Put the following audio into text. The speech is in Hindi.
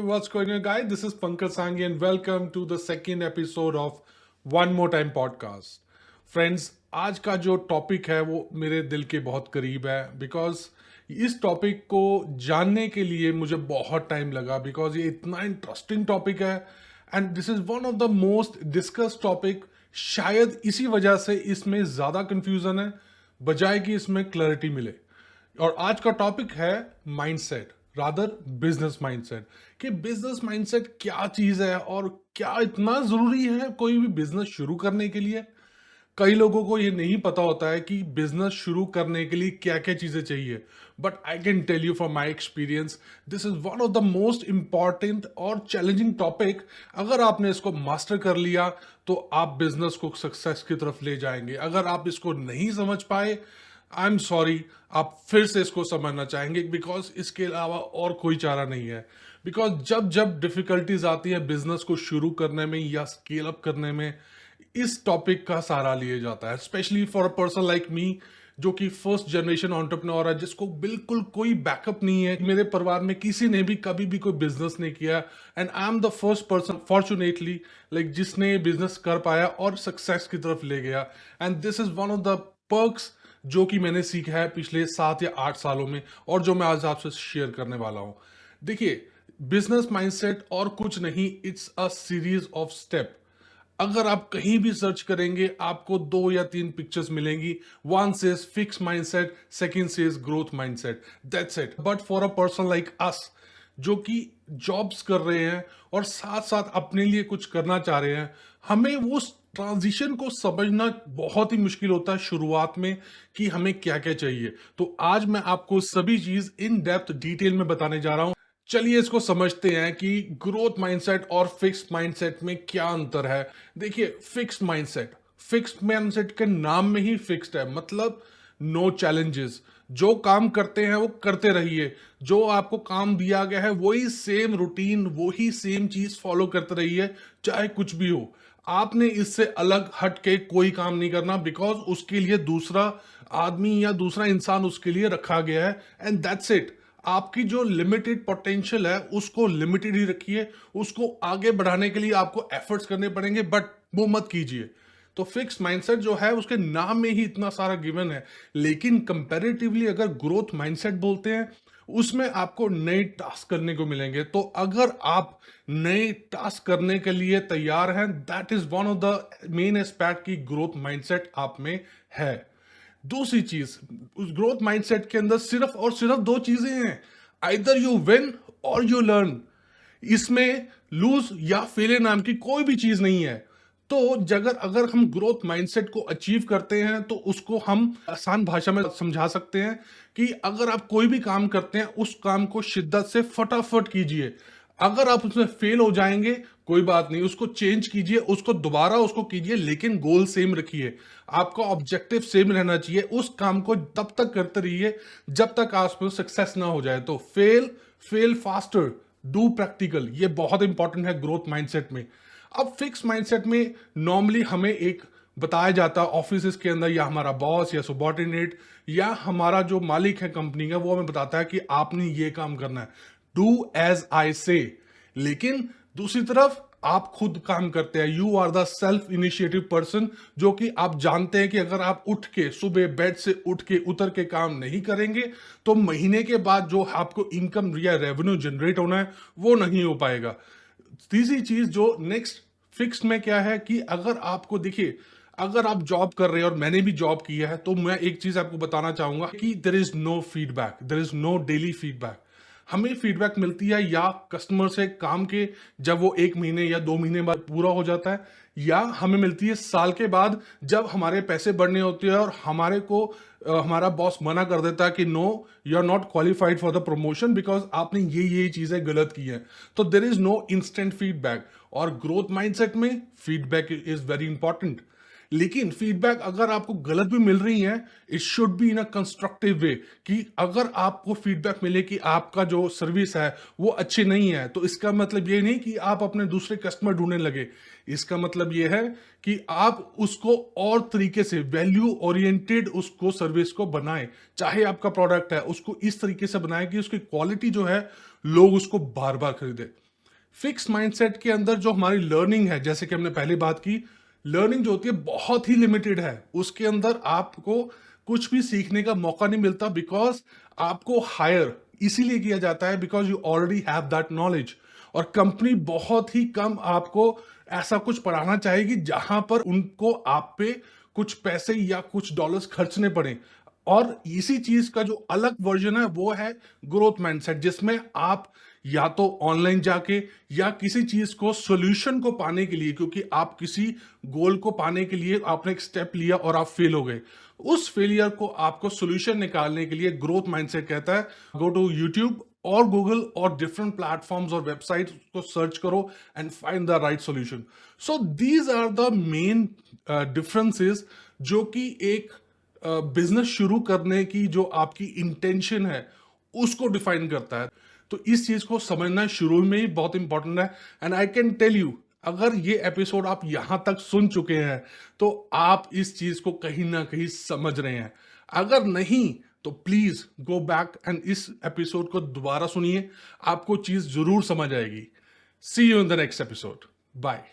what's going on, guys? This is Pankaj Sanghi, and welcome to the second episode of One More Time podcast. Friends, आज का जो टॉपिक है वो मेरे दिल के बहुत करीब है बिकॉज इस टॉपिक को जानने के लिए मुझे बहुत टाइम लगा बिकॉज ये इतना इंटरेस्टिंग टॉपिक है and this is one of the most discuss topic. शायद इसी वजह से इसमें ज़्यादा कंफ्यूजन है बजाय कि इसमें क्लैरिटी मिले। और आज का टॉपिक है माइंडसेट, रादर बिजनेस माइंडसेट, कि बिजनेस माइंडसेट क्या चीज है और क्या इतना जरूरी है कोई भी बिजनेस शुरू करने के लिए। कई लोगों को ये नहीं पता होता है कि बिजनेस शुरू करने के लिए क्या क्या चीजें चाहिए, but I can tell you from my experience this is one of the most important और चैलेंजिंग टॉपिक। अगर आपने इसको मास्टर कर लिया तो आप बिजनेस को सक्सेस की तरफ ले जाएंगे। अगर आप इसको नहीं समझ पाए, आई एम सॉरी, आप फिर से इसको समझना चाहेंगे बिकॉज इसके अलावा और कोई चारा नहीं है। बिकॉज जब जब डिफिकल्टीज आती है बिजनेस को शुरू करने में या स्केल अप करने में, इस टॉपिक का सहारा लिया जाता है, specially for a person like me जो कि फर्स्ट जनरेशन एंटरप्रेन्योर है, जिसको बिल्कुल कोई बैकअप नहीं है। मेरे परिवार में किसी ने भी कभी भी कोई बिजनेस नहीं किया and I am the first person fortunately like जिसने बिजनेस कर पाया और सक्सेस की तरफ ले गया। And this is one of the perks जो कि मैंने सीखा है पिछले 7 या 8 सालों में और जो मैं आज आपसे शेयर करने वाला हूं। देखिए, बिजनेस माइंडसेट और कुछ नहीं, it's a series of step. अगर आप कहीं भी सर्च करेंगे आपको 2 या 3 पिक्चर्स मिलेंगी। One says fix mindset, second says growth mindset, that's it. But for a person like us जो कि जॉब्स कर रहे हैं और साथ साथ अपने लिए कुछ करना चाह रहे हैं, हमें वो ट्रांजिशन को समझना बहुत ही मुश्किल होता है शुरुआत में कि हमें क्या क्या चाहिए। तो आज मैं आपको सभी चीज इन डेप्थ डिटेल में बताने जा रहा हूं। चलिए इसको समझते हैं कि ग्रोथ माइंडसेट और फिक्स्ड माइंडसेट में क्या अंतर है। देखिए, फिक्स्ड माइंडसेट के नाम में ही फिक्स्ड है, मतलब नो चैलेंजेस। जो काम करते हैं वो करते रहिए, जो आपको काम दिया गया है वही सेम रूटीन, वही सेम चीज फॉलो करते रहिए, चाहे कुछ भी हो। आपने इससे अलग हट के कोई काम नहीं करना बिकॉज उसके लिए दूसरा आदमी या दूसरा इंसान उसके लिए रखा गया है एंड दैट्स इट। आपकी जो लिमिटेड पोटेंशियल है उसको लिमिटेड ही रखिए, उसको आगे बढ़ाने के लिए आपको एफर्ट्स करने पड़ेंगे, बट वो मत कीजिए। तो फिक्स माइंडसेट जो है उसके नाम में ही इतना सारा गिवन है, लेकिन कंपैरेटिवली अगर ग्रोथ माइंडसेट बोलते हैं उसमें आपको नए टास्क करने को मिलेंगे। तो अगर आप नए टास्क करने के लिए तैयार हैं, that is one of the main aspect की ग्रोथ माइंडसेट आप में है। दूसरी चीज, उस ग्रोथ माइंडसेट के अंदर सिर्फ और सिर्फ 2 चीजें हैं, आइदर यू विन और यू लर्न। इसमें लूज या फेलियर नाम की कोई भी चीज नहीं है। तो अगर हम ग्रोथ माइंडसेट को अचीव करते हैं तो उसको हम आसान भाषा में समझा सकते हैं कि अगर आप कोई भी काम करते हैं उस काम को शिद्दत से फटाफट कीजिए। अगर आप उसमें फेल हो जाएंगे कोई बात नहीं, उसको चेंज कीजिए, उसको दोबारा उसको कीजिए, लेकिन गोल सेम रखिए। आपका ऑब्जेक्टिव सेम रहना चाहिए। उस काम को तब तक करते रहिए जब तक आपको सक्सेस ना हो जाए। तो फेल फास्टर, डू प्रैक्टिकल, ये बहुत इंपॉर्टेंट है ग्रोथ माइंडसेट में। अब फिक्स माइंडसेट में नॉर्मली हमें एक बताया जाता है ऑफिस के अंदर, या हमारा बॉस या सबॉर्डिनेट या हमारा जो मालिक है कंपनी का, वो हमें बताता है कि आपने ये काम करना है, डू एज आई से। लेकिन दूसरी तरफ आप खुद काम करते हैं, you are the self initiative person, जो कि आप जानते हैं कि अगर आप उठ के सुबह बेड से उठ के उतर के काम नहीं करेंगे तो महीने के बाद जो आपको इनकम या रेवेन्यू जनरेट होना है वो नहीं हो पाएगा। तीसरी चीज जो नेक्स्ट फिक्स्ड में क्या है कि अगर आपको देखिए, अगर आप जॉब कर रहे हैं और मैंने भी जॉब किया है, तो मैं एक चीज आपको बताना चाहूंगा कि there is no feedback, there is no daily feedback. हमें फीडबैक मिलती है या कस्टमर से काम के जब वो 1 महीने या 2 महीने बाद पूरा हो जाता है, या हमें मिलती है साल के बाद जब हमारे पैसे बढ़ने होते हैं और हमारे को हमारा बॉस मना कर देता है कि no, you are not qualified for the promotion because आपने ये चीजें गलत की हैं। तो there is no instant feedback, और ग्रोथ माइंडसेट में फीडबैक इज वेरी इंपॉर्टेंट। लेकिन फीडबैक अगर आपको गलत भी मिल रही है, it should be in a constructive way, कि अगर आपको फीडबैक मिले कि आपका जो सर्विस है वो अच्छी नहीं है, तो इसका मतलब ये नहीं कि आप अपने दूसरे कस्टमर ढूंढने लगे। इसका मतलब ये है कि आप उसको और तरीके से वैल्यू ओरिएंटेड उसको सर्विस को बनाएं। चाहे आपका प्रोडक्ट है उसको इस तरीके से बनाएं कि उसकी क्वालिटी जो है लोग उसको बार बार खरीदे। फिक्स माइंडसेट के अंदर जो हमारी लर्निंग है, जैसे कि हमने पहले बात की, लर्निंग जो होती है बहुत ही लिमिटेड है। उसके अंदर आपको कुछ भी सीखने का मौका नहीं मिलता, बिकॉज आपको हायर इसीलिए किया जाता है because you already have that knowledge. और कंपनी बहुत ही कम आपको ऐसा कुछ पढ़ाना चाहेगी जहां पर उनको आप पे कुछ पैसे या कुछ डॉलर्स खर्चने पड़े। और इसी चीज का जो अलग वर्जन है वो है ग्रोथ माइंडसेट, जिसमें आप या तो ऑनलाइन जाके या किसी चीज को सोल्यूशन को पाने के लिए, क्योंकि आप किसी गोल को पाने के लिए आपने एक स्टेप लिया और आप फेल हो गए, उस फेलियर को आपको सोल्यूशन निकालने के लिए ग्रोथ माइंडसेट कहता है। गो टू यूट्यूब और गूगल और डिफरेंट प्लेटफॉर्म्स और वेबसाइट्स को सर्च करो and find the right solution. So these are the main differences जो कि एक बिजनेस शुरू करने की जो आपकी इंटेंशन है उसको डिफाइन करता है। तो इस चीज को समझना शुरू में ही बहुत इंपॉर्टेंट है। And I can tell you, अगर ये एपिसोड आप यहां तक सुन चुके हैं तो आप इस चीज को कहीं ना कहीं समझ रहे हैं। अगर नहीं तो प्लीज गो बैक एंड इस एपिसोड को दोबारा सुनिए, आपको चीज जरूर समझ आएगी। See you in the next episode. Bye.